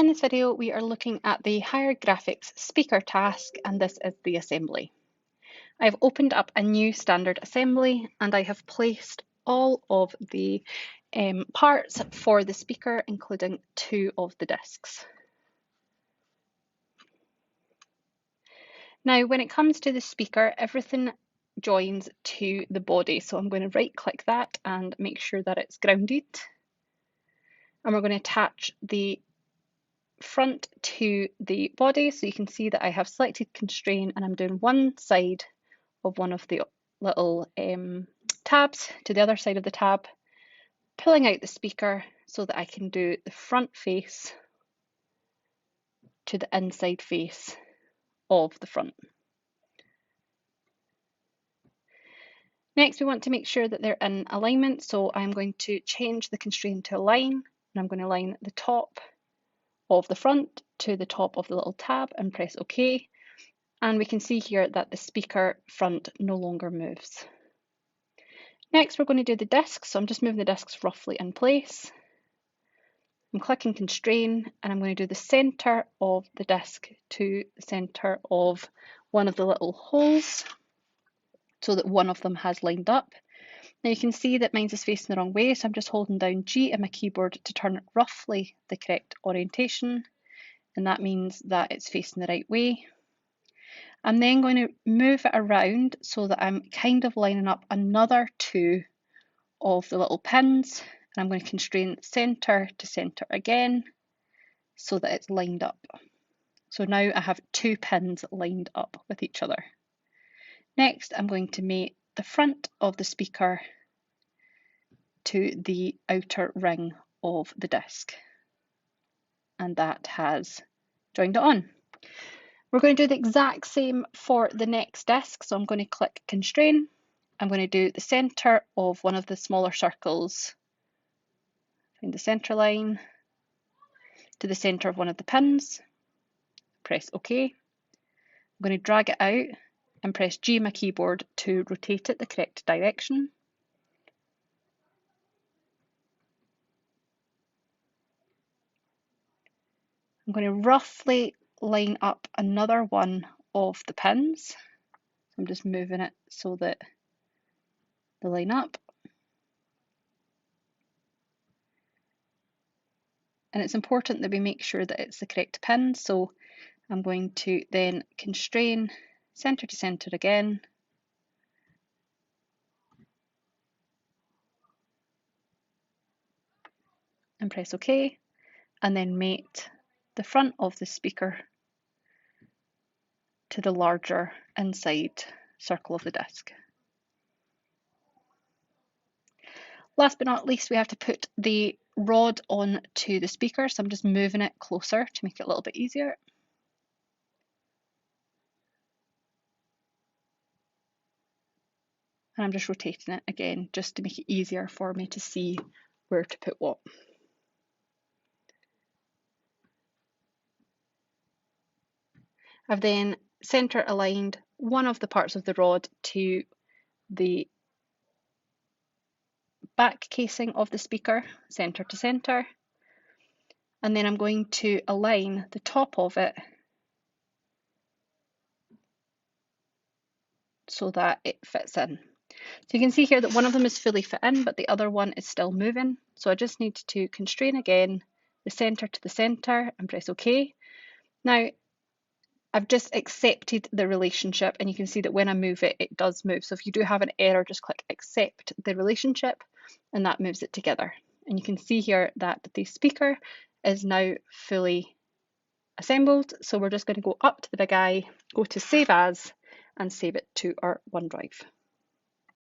In this video, we are looking at the higher graphics speaker task, and this is the assembly. I've opened up a new standard assembly and I have placed all of the parts for the speaker, including 2 of the discs. Now, when it comes to the speaker, everything joins to the body. So I'm going to right click that and make sure that it's grounded. And we're going to attach the front to the body, so you can see that I have selected constrain and I'm doing one side of one of the little tabs to the other side of the tab, pulling out the speaker so that I can do the front face to the inside face of the front. Next, we want to make sure that they're in alignment, so I'm going to change the constrain to align, and I'm going to align the top of the front to the top of the little tab and press OK. And we can see here that the speaker front no longer moves. Next, we're going to do the discs. So I'm just moving the discs roughly in place. I'm clicking constrain and I'm going to do the center of the disc to the center of one of the little holes so that one of them has lined up. Now you can see that mine is facing the wrong way, so I'm just holding down G on my keyboard to turn it roughly the correct orientation, and that means that it's facing the right way. I'm then going to move it around so that I'm kind of lining up another 2 of the little pins, and I'm going to constrain center to center again so that it's lined up. So now I have 2 pins lined up with each other. Next, I'm going to mate the front of the speaker to the outer ring of the disc, and that has joined it on. We're going to do the exact same for the next disc, so I'm going to click constrain. I'm going to do the center of one of the smaller circles, find the center line, to the center of one of the pins, press OK. I'm going to drag it out and press G on my keyboard to rotate it the correct direction. I'm going to roughly line up another one of the pins. I'm just moving it so that they line up. And it's important that we make sure that it's the correct pin, so I'm going to then constrain center to center again. And press OK, and then mate the front of the speaker to the larger inside circle of the disc. Last but not least, we have to put the rod on to the speaker, so I'm just moving it closer to make it a little bit easier. And I'm just rotating it again just to make it easier for me to see where to put what. I've then center aligned one of the parts of the rod to the back casing of the speaker, center to center, and then I'm going to align the top of it so that it fits in. So you can see here that one of them is fully fit in, but the other one is still moving. So I just need to constrain again, the center to the center, and press OK. Now, I've just accepted the relationship, and you can see that when I move it, it does move. So if you do have an error, just click accept the relationship, and that moves it together. And you can see here that the speaker is now fully assembled. So we're just going to go up to the big eye, go to Save As, and save it to our OneDrive.